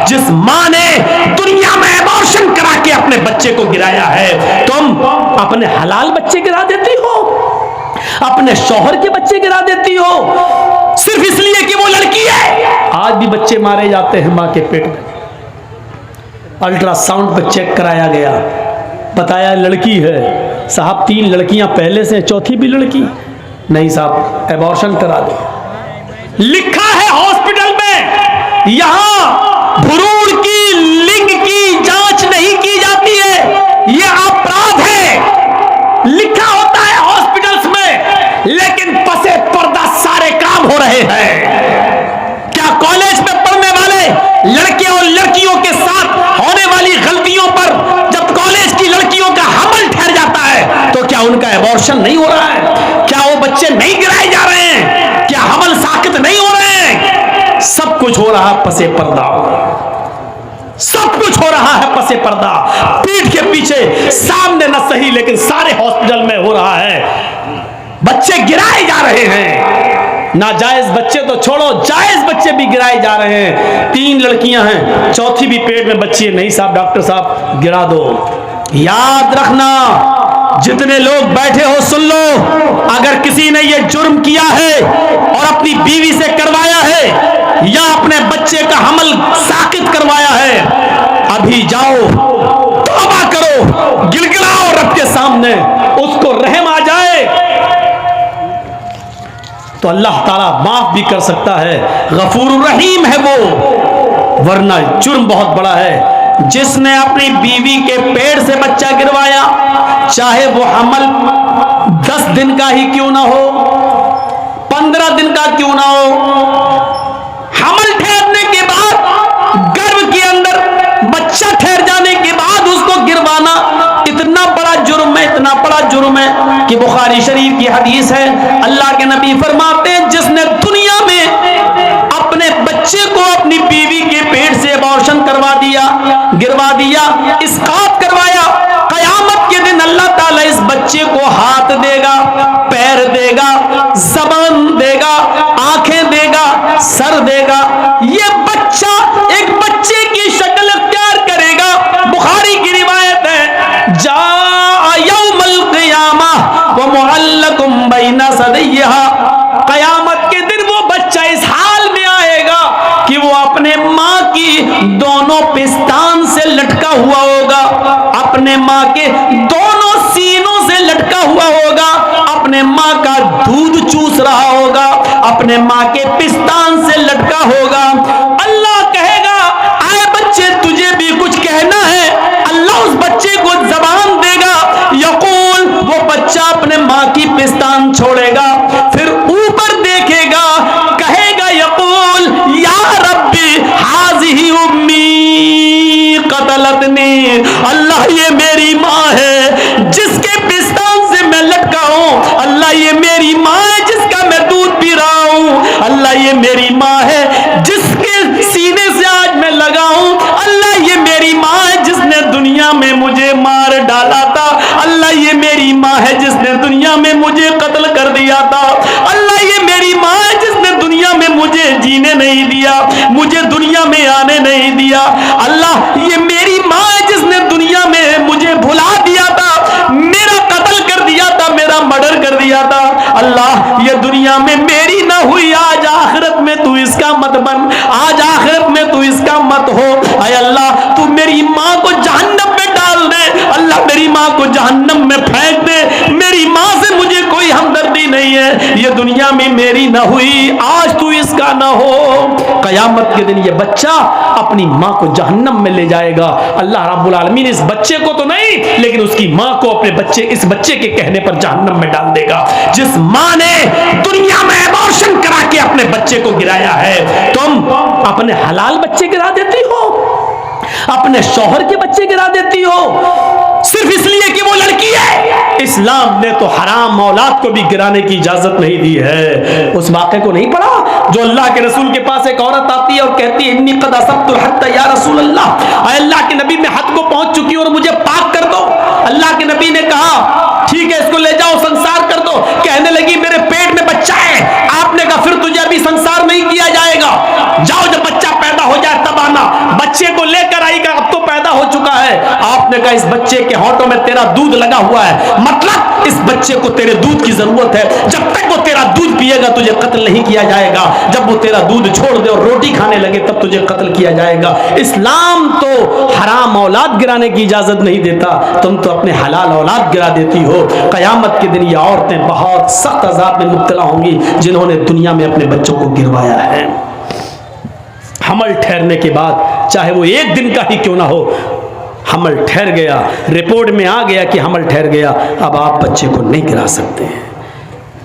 जिस मां ने दुनिया में एबॉर्शन करा के अपने बच्चे को गिराया है, तुम अपने हलाल बच्चे गिरा देती हो, अपने शौहर के बच्चे गिरा देती हो, सिर्फ इसलिए कि वो लड़की है। आज भी बच्चे मारे जाते हैं मां के पेट में। अल्ट्रासाउंड पर चेक कराया गया, बताया लड़की है। साहब 3 लड़कियां पहले से, चौथी भी लड़की। नहीं साहब, एबॉर्शन करा दो। लिखा है हॉस्पिटल में, यहां भ्रूण की, लिंग की जांच नहीं की जाती है, यह अपराध है। लिखा होता है हॉस्पिटल्स में, लेकिन पसे पर्दा सारे काम हो रहे हैं। क्या कॉलेज में पढ़ने वाले लड़के और लड़कियों के साथ होने वाली गलतियों पर जब कॉलेज की लड़कियों का हमल ठहर जाता है, तो क्या उनका एबॉर्शन नहीं हो रहा है? क्या वो बच्चे नहीं गिराए जा रहे हैं? क्या हमल साकित नहीं हो रहे हैं? सब कुछ हो रहा है पसे पर्दा, सब कुछ हो रहा है पसे पर्दा, पीठ के पीछे, सामने न सही लेकिन सारे हॉस्पिटल में हो रहा है। बच्चे गिराए जा रहे हैं, नाजायज बच्चे तो छोड़ो, जायज बच्चे भी गिराए जा रहे हैं। 3 लड़कियां हैं, चौथी भी पेट में बच्ची है। नहीं साहब, डॉक्टर साहब गिरा दो। याद रखना, जितने लोग बैठे हो सुन लो, अगर किसी ने यह जुर्म किया है और अपनी बीवी से करवाया है या अपने बच्चे का हमल साकित करवाया है, अभी जाओ तौबा करो, गिड़गिड़ाओ रब के सामने, उसको रहम आ जाए तो अल्लाह ताला माफ भी कर सकता है। गफूर रहीम है वो, वरना जुर्म बहुत बड़ा है। जिसने अपनी बीवी के पेट से बच्चा गिरवाया, चाहे वो हमल 10 दिन का ही क्यों ना हो, 15 दिन का क्यों ना हो, हमल ठहरने के बाद, गर्भ के अंदर बच्चा ठहर जाने के बाद उसको गिरवाना इतना बड़ा जुर्म है, इतना बड़ा जुर्म है कि बुखारी शरीफ की हदीस है, अल्लाह के नबी फरमाते हैं, जिसने दुनिया में अपने बच्चे को अपनी बीवी के पेट से एबॉर्शन करवा दिया, गिरवा दिया, इसकात करवाया, कयामत के दिन अल्लाह ताला इस बच्चे को हाथ देगा, पैर देगा, जबान देगा, आंखें देगा, सर देगा। ये बच्चा एक बच्चे की शक्ल इख्तियार करेगा। बुखारी की रिवायत है, जा यौमुल क़ियामा व मुअल्लकुम बैना सदियहा, कयामत के दिन वो बच्चा इस हाल में आएगा कि वो अपने माँ की दोनों पिस्तान से लटका हुआ होगा, अपने माँ के दोनों सीनों से लटका हुआ होगा, अपने माँ का दूध चूस रहा होगा, अपने माँ के पिस्तान से लटका होगा। अल्लाह कहेगा, आए बच्चे तुझे भी कुछ कहना है? अल्लाह उस बच्चे को जबान देगा, यकूल, वो बच्चा अपने माँ की पिस्तान छोड़ेगा, फिर ऊपर देखेगा, कहेगा यकूल, या रब्बी हाज़िही उम्मी क़तलतनी, अल्लाह ये मेरी माँ है जिसके पिस्तान से मैं लटका हूँ, अल्लाह ये मेरी माँ है जिसका मैं दूध पी रहा हूँ, अल्लाह ये मेरी माँ है जिसके सीने से आज मैं लगा हूँ, अल्लाह ये मेरी माँ है जिसने दुनिया में मुझे मार डाला था, अल्लाह ये मेरी माँ है जिसने दुनिया में मुझे कत्ल कर दिया था, अल्लाह ये मेरी माँ है जिसने दुनिया में मुझे जीने नहीं दिया, मुझे दुनिया में आने नहीं दिया, अल्लाह ये मेरी माँ है जिसने दुनिया में मुझे भुला दिया था, मेरा कत्ल कर दिया था, मेरा मर्डर कर दिया था, अल्लाह ये दुनिया में मेरी ना हुई, आज आखिरत में तू इसका मत बन, आज आखिरत में तू इसका मत हो, अय अल्लाह तू मेरी माँ को जहन्नम में डाल दे, अल्लाह मेरी माँ को जहन्नम में फेंक दे, मेरी माँ से मुझे कोई हमदर्दी नहीं है, ये दुनिया में मेरी ना हुई, आज तू इसका ना हो। कयामत के दिन ये बच्चा अपनी माँ को जहन्नम में ले जाएगा। अल्लाह रब्बुल आलमीन इस बच्चे को तो नहीं, लेकिन उसकी माँ को अपने बच्चे, इस बच्चे के कहने पर जहन्नम में डाल देगा। जिस माँ ने दुनिया में एबॉर्शन करा के अपने बच्चे को गिराया है, तुम अपने हलाल बच्चे गिरा देती हो, अपने शौहर के बच्चे गिरा देती हो, सिर्फ इसलिए कि वो लड़की है। इस्लाम ने तो हराम औलाद को भी गिराने की इजाजत नहीं दी है। उस वाक़े को नहीं पढ़ा जो अल्लाह के रसूल के पास एक औरत आती है और कहती है, इन्नी क़द असब्तुल हद्द या रसूल अल्लाह, अल्लाह के नबी, मैं हद को पहुंच चुकी हूं और मुझे पाक कर दो। अल्लाह के नबी ने कहा, ठीक है इसको ले जाओ, संसार कर दो। कहने लगी, मेरे पेट में बच्चा है। आपने कहा, फिर तुझे अभी संसार नहीं किया जाएगा, जाओ जब बच्चा पैदा हो जाए तब आना। बच्चे है। आपने कहा इस बच्चे के होंठों में तेरा दूध लगा हुआ है, मतलब इस बच्चे को तेरे दूध की जरूरत है। जब तक वो तेरा दूध पिएगा तुझे कत्ल नहीं किया जाएगा, जब वो तेरा दूध छोड़ दे और रोटी खाने लगे तब तुझे कत्ल किया जाएगा। इस्लाम तो हराम औलाद गिराने की इजाजत नहीं देता, तुम तो अपने हलाल औलाद गिरा देती हो। कयामत के दिन ये औरतें बहुत सख्त अजाब में मुब्तला होंगी जिन्होंने दुनिया में अपने बच्चों को गिरवाया है। हमल ठहरने के बाद, चाहे वो एक दिन का ही क्यों ना हो, हमल ठहर गया, रिपोर्ट में आ गया कि हमल ठहर गया, अब आप बच्चे को नहीं गिरा सकते हैं,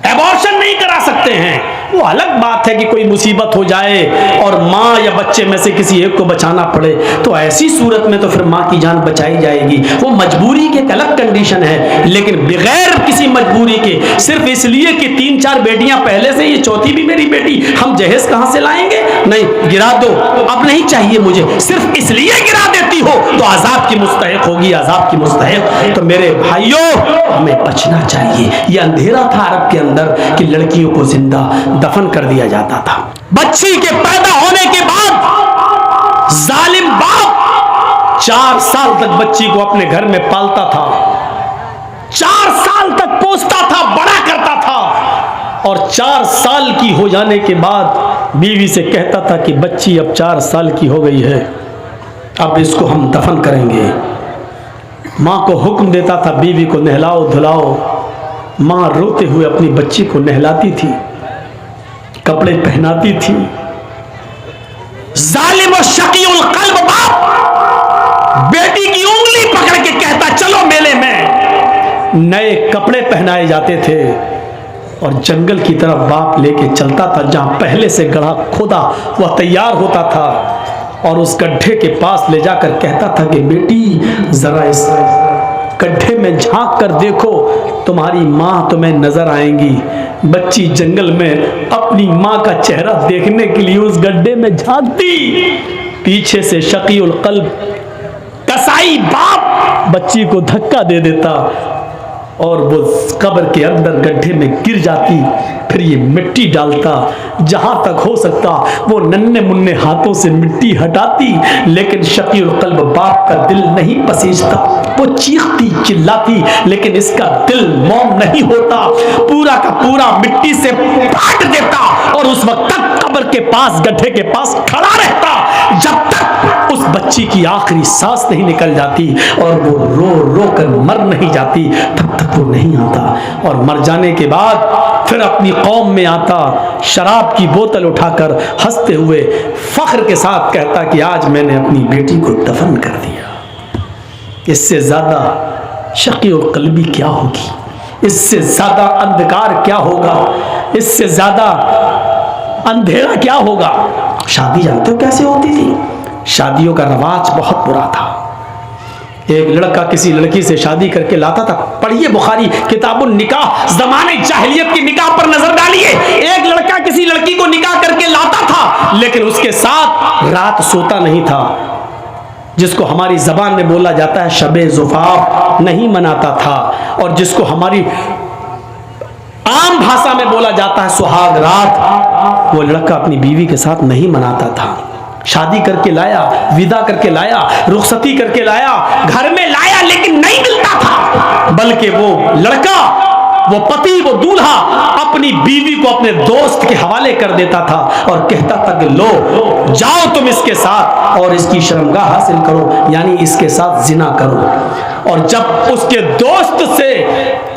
एबॉर्शन नहीं करा सकते हैं। वो अलग बात है कि कोई मुसीबत हो जाए और माँ या बच्चे में से किसी एक को बचाना पड़े, तो ऐसी सूरत में तो फिर माँ की जान बचाई जाएगी। वो मजबूरी की एक अलग कंडीशन है, लेकिन बगैर किसी मजबूरी के, सिर्फ इसलिए कि 3-4 बेटियां पहले से, ये चौथी भी मेरी बेटी, हम जहेज कहां से लाएंगे, नहीं गिरा दो, अब नहीं चाहिए मुझे, सिर्फ इसलिए गिरा देती हो तो अजाब की मुस्तहिक होगी, अजाब की मुस्तहिक। तो मेरे भाइयों, हमें बचना चाहिए। ये अंधेरा था अरब के अंदर कि लड़कियों को जिंदा दफन कर दिया जाता था। बच्ची के पैदा होने के बाद जालिम बाप 4 साल तक बच्ची को अपने घर में पालता था, 4 साल तक पोसता था, बड़ा करता था, और 4 साल की हो जाने के बाद बीवी से कहता था कि बच्ची अब 4 साल की हो गई है, अब इसको हम दफन करेंगे। माँ को हुक्म देता था बीवी को नहलाओ धुलाओ। माँ रोते हुए अपनी बच्ची को नहलाती थी, कपड़े पहनाती थी। जालिम और शकीउल कल्ब बाप बेटी की उंगली पकड़ के कहता चलो मेले में। नए कपड़े पहनाए जाते थे और जंगल की तरफ बाप लेके चलता था, जहां पहले से गड्ढा खोदा वह तैयार होता था, और उस गड्ढे के पास ले जाकर कहता था कि बेटी जरा इस गड्ढे में झांक कर देखो, तुम्हारी माँ तुम्हें नजर आएंगी। बच्ची जंगल में अपनी माँ का चेहरा देखने के लिए उस गड्ढे में झांकती, पीछे से शकीउल कल्ब कसाई बाप बच्ची को धक्का दे देता और वो कब्र के अंदर गड्ढे में गिर जाती। फिर ये मिट्टी डालता, जहां तक हो सकता वो नन्हे मुन्ने हाथों से मिट्टी हटाती, लेकिन शकीउल कल्ब बाप का दिल नहीं पसीजता। वो चीखती चिल्लाती, लेकिन इसका दिल मौन नहीं होता, पूरा का पूरा मिट्टी से पाट देता और उस वक्त तक कब्र के पास, गड्ढे के पास खड़ा रहता जब तक उस बच्ची की आखिरी सांस नहीं निकल जाती और वो रो रो कर मर नहीं जाती, तब तक वो नहीं आता। और मर जाने के बाद फिर अपनी कौम में आता, शराब की बोतल उठाकर हंसते हुए फख्र के साथ कहता कि आज मैंने अपनी बेटी को दफन कर दिया। इससे ज्यादा शकीउल कल्बी क्या होगी, इससे ज्यादा अंधकार क्या होगा, इससे ज्यादा अंधेरा क्या होगा। शादी जानते हो कैसे होती थी? शादियों का रवाज बहुत बुरा था। एक लड़का किसी लड़की से शादी करके लाता था, पढ़िए बुखारी किताबुन निकाह, जमाने जाहिलियत की निकाह पर नजर डालिए। एक लड़का किसी लड़की को निकाह करके लाता था, लेकिन उसके साथ रात सोता नहीं था, जिसको हमारी जबान में बोला जाता है शबे ज़ुफ़ाफ़, नहीं मनाता था, और जिसको हमारी आम भाषा में बोला जाता है सुहाग रात, वो लड़का अपनी बीवी के साथ नहीं मनाता था। शादी करके लाया, विदा करके लाया, रुखसती करके लाया, घर में लाया, लेकिन नहीं मिलता था, बल्कि वो लड़का, वो पति, वो दूल्हा अपनी बीवी को अपने दोस्त के हवाले कर देता था और कहता था कि लो जाओ तुम इसके साथ और इसकी शर्मगाह हासिल करो, यानी इसके साथ जिना करो। और जब उसके दोस्त से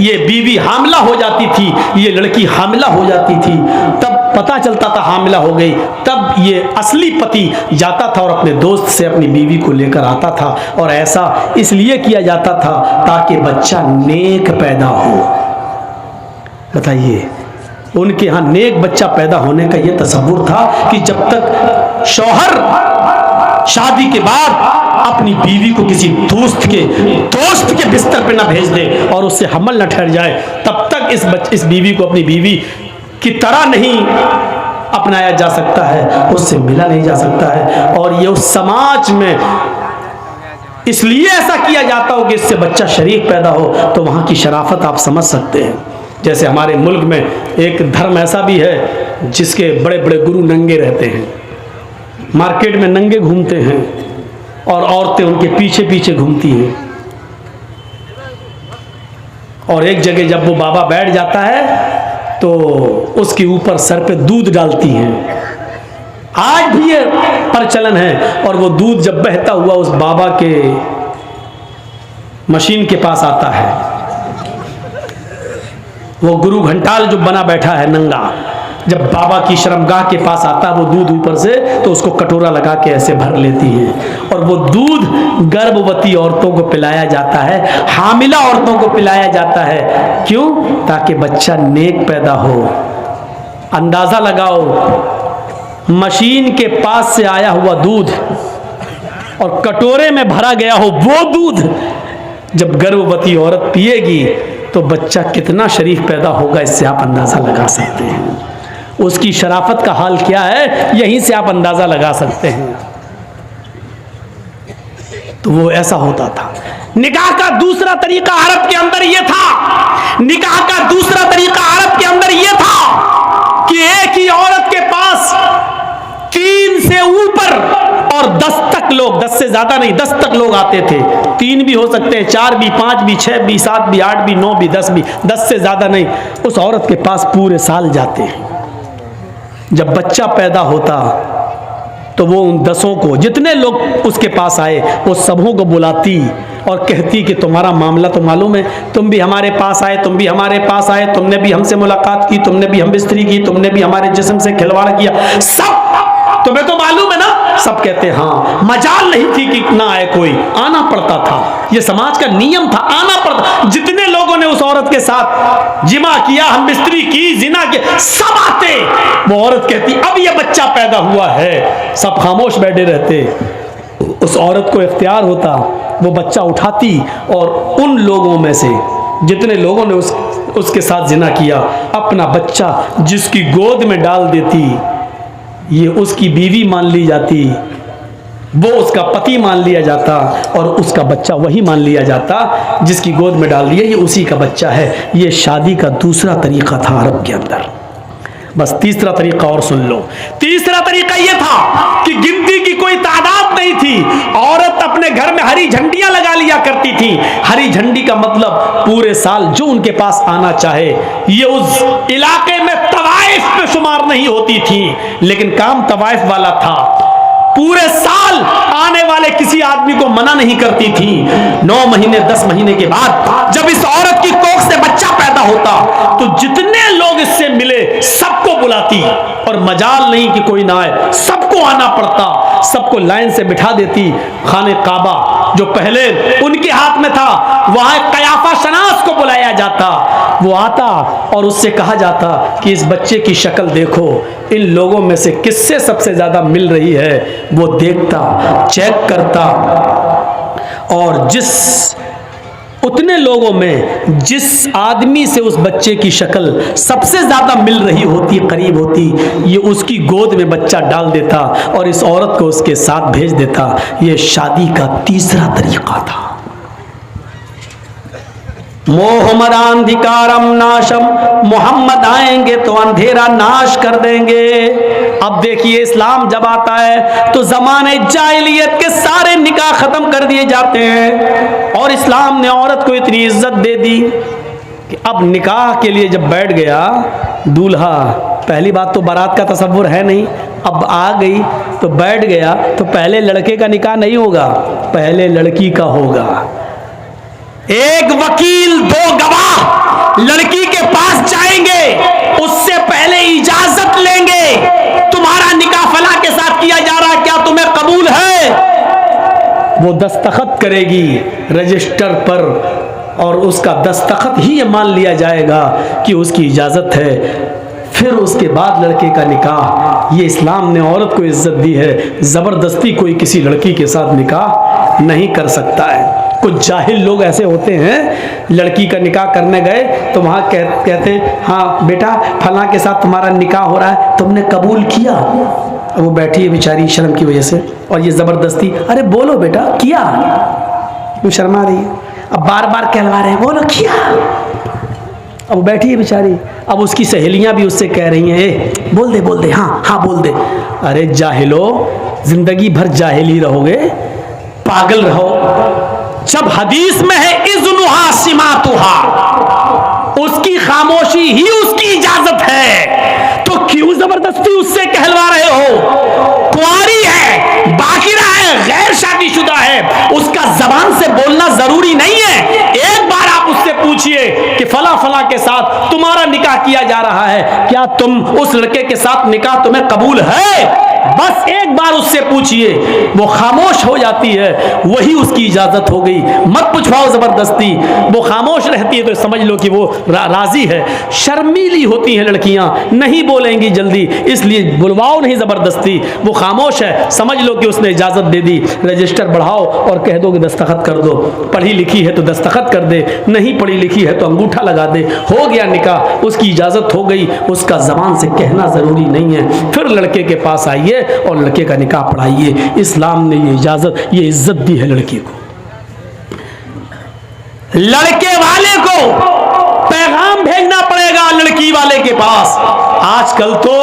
ये बीवी हामिला हो जाती थी, ये लड़की हामिला हो जाती थी, तब पता चलता था हामिला हो गई, तब ये असली पति जाता था और अपने दोस्त से अपनी बीवी को लेकर आता था। और ऐसा इसलिए किया जाता था ताकि बच्चा नेक पैदा हो। बताइए, उनके यहाँ नेक बच्चा पैदा होने का यह तसव्वुर था कि जब तक शौहर शादी के बाद अपनी बीवी को किसी दोस्त के बिस्तर पे ना भेज दे और उससे हमल न ठहर जाए, तब तक इस बीवी को अपनी बीवी की तरह नहीं अपनाया जा सकता है, उससे मिला नहीं जा सकता है। और ये उस समाज में इसलिए ऐसा किया जाता हो कि इससे बच्चा शरीफ पैदा हो, तो वहाँ की शराफत आप समझ सकते हैं। जैसे हमारे मुल्क में एक धर्म ऐसा भी है जिसके बड़े बड़े गुरु नंगे रहते हैं, मार्केट में नंगे घूमते हैं, और औरतें उनके पीछे पीछे घूमती हैं। और एक जगह जब वो बाबा बैठ जाता है तो उसके ऊपर सर पे दूध डालती हैं। आज भी ये प्रचलन है। और वो दूध जब बहता हुआ उस बाबा के मशीन के पास आता है, वो गुरु घंटाल जो बना बैठा है नंगा, जब बाबा की शर्मगाह के पास आता है वो दूध ऊपर से, तो उसको कटोरा लगा के ऐसे भर लेती है। और वो दूध गर्भवती औरतों को पिलाया जाता है, हामिला औरतों को पिलाया जाता है। क्यों? ताकि बच्चा नेक पैदा हो। अंदाजा लगाओ, मशीन के पास से आया हुआ दूध और कटोरे में भरा गया हो वो दूध जब गर्भवती औरत पिएगी तो बच्चा कितना शरीफ पैदा होगा, इससे आप अंदाजा लगा सकते हैं। उसकी शराफत का हाल क्या है, यहीं से आप अंदाजा लगा सकते हैं। तो वो ऐसा होता था। निकाह का दूसरा तरीका अरब के अंदर यह था, निकाह का दूसरा तरीका अरब के अंदर यह था कि एक ही औरत के पास 3 से ऊपर और 10 तक लोग, 10 से ज्यादा नहीं, 10 तक लोग आते थे। 3 भी हो सकते हैं, 4 भी, 5 भी, 6 भी, 7 भी, 8 भी, 9 भी, 10 भी, 10 से ज्यादा नहीं। उस औरत के पास पूरे साल जाते हैं। जब बच्चा पैदा होता तो वो उन 10 को, जितने लोग उसके पास आए, वो सबों को बुलाती और कहती कि तुम्हारा मामला तो मालूम है, तुम भी हमारे पास आए, तुम भी हमारे पास आए, तुमने भी हमसे मुलाकात की, तुमने भी हम बिस्तरी की, तुमने भी हमारे जिस्म से खिलवाड़ किया, सब तुम्हें तो मालूम है ना। सब कहते हाँ। मजाल नहीं थी कि ना आए कोई, आना पड़ता था। ये समाज का नियम था, आना पड़ता। जितने लोगों ने उस औरत के साथ जिमा किया, हम बिस्तरी की, जिना किया, सब आते। वो औरत कहती अब ये बच्चा पैदा हुआ है, सब खामोश बैठे रहते। उस औरत को इख्तियार होता, वो बच्चा उठाती और उन लोगों में से जितने लोगों ने उसके साथ जिना किया, अपना बच्चा जिसकी गोद में डाल देती। ये उसकी बीवी मान ली जाती, वो उसका पति मान लिया जाता, और उसका बच्चा वही मान लिया जाता जिसकी गोद में डाल दिया, ये उसी का बच्चा है। ये शादी का दूसरा तरीका था अरब के अंदर। बस तीसरा तरीका और सुन लो। तीसरा तरीका यह था कि गिनती की कोई तादाद नहीं थी, औरत अपने घर में हरी झंडियां लगा लिया करती थी। हरी झंडी का मतलब पूरे साल जो उनके पास आना चाहे। ये उस इलाके में तवाइफ में शुमार नहीं होती थी, लेकिन काम तवाइफ वाला था। पूरे साल आने वाले किसी आदमी को मना नहीं करती थी। 9 महीने 10 महीने के बाद जब इस औरत की कोख से बच्चा पैदा होता तो जितने लोग इससे मिले सबको बुलाती, और मजाल नहीं कि कोई ना आए, सबको आना पड़ता। सबको लाइन से बिठा देती। खाने काबा जो पहले उनके हाथ में था, वहां कयाफा शनास को बुलाया जाता। वो आता और उससे कहा जाता कि इस बच्चे की शक्ल देखो, इन लोगों में से किससे सबसे ज्यादा मिल रही है। वो देखता, चेक करता, और उतने लोगों में जिस आदमी से उस बच्चे की शक्ल सबसे ज्यादा मिल रही होती, करीब होती, ये उसकी गोद में बच्चा डाल देता और इस औरत को उसके साथ भेज देता। ये शादी का तीसरा तरीका था। मोहम्मदांधिकारम नाशम, मोहम्मद आएंगे तो अंधेरा नाश कर देंगे। अब देखिए, इस्लाम जब आता है तो जमाने जाहिलियत के सारे निकाह खत्म कर दिए जाते हैं, और इस्लाम ने औरत को इतनी इज्जत दे दी कि अब निकाह के लिए जब बैठ गया दूल्हा, पहली बात तो बारात का तसव्वुर है नहीं, अब आ गई तो बैठ गया, तो पहले लड़के का निकाह नहीं होगा, पहले लड़की का होगा। एक वकील, 2 गवाह लड़की के पास जाएंगे, उससे पहले इजाजत लेंगे, तुम्हारा निकाह फला के साथ किया जा रहा है, क्या तुम्हें कबूल है? वो दस्तखत करेगी रजिस्टर पर, और उसका दस्तखत ही ये मान लिया जाएगा कि उसकी इजाजत है। फिर उसके बाद लड़के का निकाह। ये इस्लाम ने औरत को इज्जत दी है। जबरदस्ती कोई किसी लड़की के साथ निकाह नहीं कर सकता है। कुछ जाहिल लोग ऐसे होते हैं, लड़की का निकाह करने गए तो वहाँ कहते हाँ बेटा फला के साथ तुम्हारा निकाह हो रहा है, तुमने कबूल किया? अब वो बैठी है बेचारी शर्म की वजह से, और ये ज़बरदस्ती, अरे बोलो बेटा किया, वो शर्मा रही है। अब बार बार कहलवा रहे हैं बोलो किया। अब वो बैठी है बेचारी, अब उसकी सहेलियाँ भी उससे कह रही हैं ए बोल दे हाँ हाँ बोल दे। अरे जाहिलो, ज़िंदगी भर जाहिल ही रहोगे, पागल रहो। जब हदीस में है इज़्नुहा सिमातुहा, उसकी खामोशी ही उसकी इजाजत है, तो क्यों जबरदस्ती उससे कहलवा रहे हो? कुंवारी है, बाकिरा है, गैर शादीशुदा है, उसका जबान से बोलना जरूरी नहीं है। एक बार आप उससे पूछिए कि फला फला के साथ तुम्हारा निकाह किया जा रहा है, क्या तुम उस लड़के के साथ निकाह तुम्हें कबूल है? बस एक बार उससे पूछिए, वो खामोश हो जाती है, वही उसकी इजाजत हो गई। मत पूछवाओ जबरदस्ती, वो खामोश रहती है तो समझ लो कि वो राजी है। शर्मीली होती हैं लड़कियां, नहीं बोलेंगी जल्दी, इसलिए बुलवाओ नहीं जबरदस्ती। वो खामोश है, समझ लो कि उसने इजाजत दे दी, रजिस्टर बढ़ाओ और कह दो कि दस्तखत कर दो। पढ़ी लिखी है तो दस्तखत कर दे, नहीं पढ़ी लिखी है तो अंगूठा लगा दे, हो गया निकाह, उसकी इजाजत हो गई। उसका जबान से कहना जरूरी नहीं है। फिर लड़के के पास आइए और लड़के का निकाह पढ़ाइए। इस्लाम ने ये इजाजत, ये इज्जत दी है लड़की को। लड़के वाले को पैगाम भेजना पड़ेगा लड़की वाले के पास। आजकल तो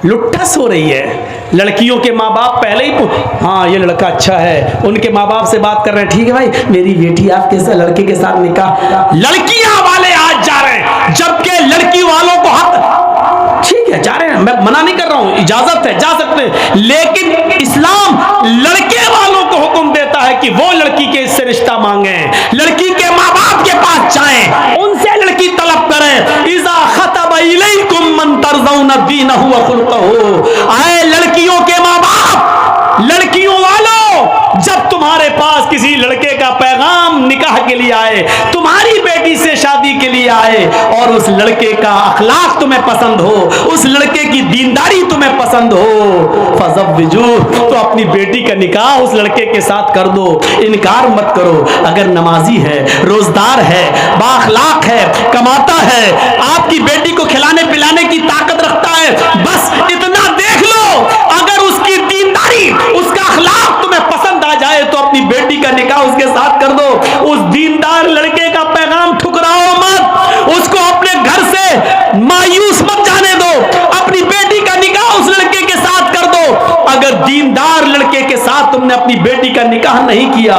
लुट्ठस हो रही है। लड़कियों के माँ बाप पहले ही हाँ ये लड़का अच्छा है, उनके माँ बाप से बात कर रहे हैं, ठीक है भाई मेरी बेटी आपके साथ लड़के के साथ निकाह। लड़कियां वाले आज जा रहे हैं, जबकि लड़की वालों को हक, ठीक है जा रहे हैं, मैं मना नहीं कर रहा हूं, इजाजत है, जा सकते हैं, लेकिन इस्लाम लड़के वालों को हुक्म देता है कि वो लड़की के इससे रिश्ता मांगे, लड़की के माँ बाप के पास जाएं, उनसे लड़की तलब करें। इज़ा खतबा इलैकुम मन तरज़ौना दीनहु व खुल्क़हु, आए लड़कियों के माँ बाप, लड़कियों वालों, जब तुम्हारे पास किसी लड़के का पैगाम निकाह के लिए आए, तुम्हारी बेटी से शादी के लिए आए, और उस लड़के का अखलाक तुम्हें पसंद हो, उस लड़के की दीनदारी तुम्हें पसंद हो, फज़व्विजू, तो अपनी बेटी का निकाह उस लड़के के साथ कर दो। इनकार मत करो। अगर नमाजी है, रोजदार है, बाअखलाक है, कमाता है, आपकी बेटी को खिलाने पिलाने की ताकत रखता है, बस इतना देख लो, अगर उसकी दीनदारी, उसका अखलाक तुम्हें पसंद आ जाए तो अपनी बेटी का निकाह उसके साथ कर दो। उस दीनदार लड़के का पैगाम ठुकराओ मत, उसको अपने घर से मायूस मत जाने दो, अपनी बेटी का निकाह उस लड़के के साथ कर दो। अगर दीनदार लड़के के साथ तुमने अपनी बेटी का निकाह नहीं किया,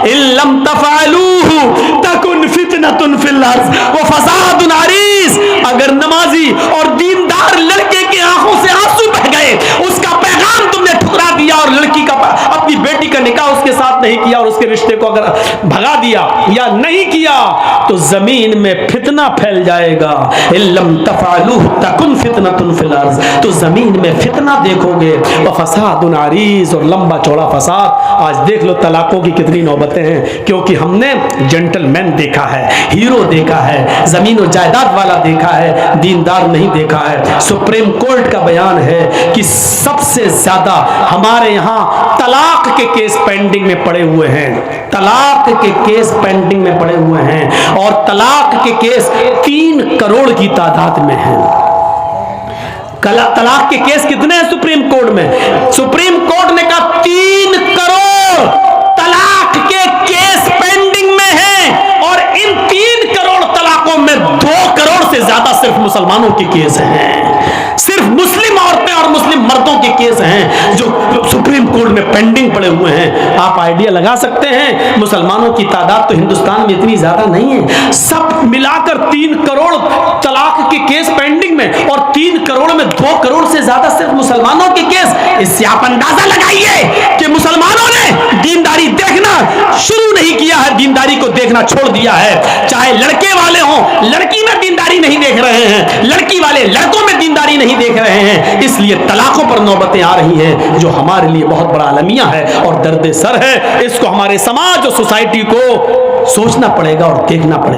इल्लम तफअलूहु तकुन फितनतुन फिल अर्ज़ व फसादुन अरीज़, अगर नमाजी और दीनदार लड़के की आंखों से आंसू बह गए, उसका पैगाम तुमने ठुकरा दिया और लड़की का अपनी बेटी का निकाह उसके साथ नहीं किया और उसके रिश्ते को अगर भगा दिया या नहीं किया, तो जमीन में फितना फैल जाएगा। इल्लम तफअलूहु तकुन फितनतुन फिल अर्ज़, तो जमीन में फितना देखोगे, व फसादुन अरीज़, और लंबा चौड़ा फसाद। आज देख लो तलाकों की कितनी नौबतें हैं, क्योंकि हमने जेंटलमैन देखा है, हीरो देखा है, जमीन और जायदाद वाला देखा है, दीनदार नहीं देखा है। सुप्रीम कोर्ट का बयान है कि सबसे ज्यादा हमारे यहाँ तलाक के केस पेंडिंग में पड़े हुए हैं, तलाक के केस पेंडिंग में पड़े हुए हैं, और तलाक के केस 3 करोड़ की तादाद में हैं। तलाक के केस कितने हैं सुप्रीम कोर्ट में? सुप्रीम कोर्ट ने कहा 3 करोड़ तलाक के केस पेंडिंग में हैं, और इन 3 करोड़ तलाकों में 2 करोड़ से ज्यादा सिर्फ मुसलमानों के केस हैं, सिर्फ मुस्लिम औरतें और मुस्लिम मर्दों के केस हैं जो सुप्रीम कोर्ट में पेंडिंग पड़े हुए हैं। आप आइडिया लगा सकते हैं, मुसलमानों की तादाद तो हिंदुस्तान में इतनी ज्यादा नहीं है, सब मिलाकर 3 करोड़ तलाक के केस पेंडिंग में, और 3 करोड़ में 2 करोड़ से ज्यादा सिर्फ मुसलमानों के केस। इससे आप अंदाजा लगाइए कि मुसलमानों ने दीनदारी देखना शुरू नहीं किया है, दीनदारी को देखना छोड़ दिया है। चाहे लड़के वाले हों, लड़की में दीनदारी नहीं देख रहे हैं, लड़की वाले लड़कों में दीनदारी नहीं देख रहे हैं, इसलिए तलाकों पर नौबतें आ रही हैं, जो हमारे लिए बहुत बड़ा अलमिया है और दर्द सर है। इसको हमारे समाज और सोसाइटी को सोचना पड़ेगा और देखना पड़ेगा।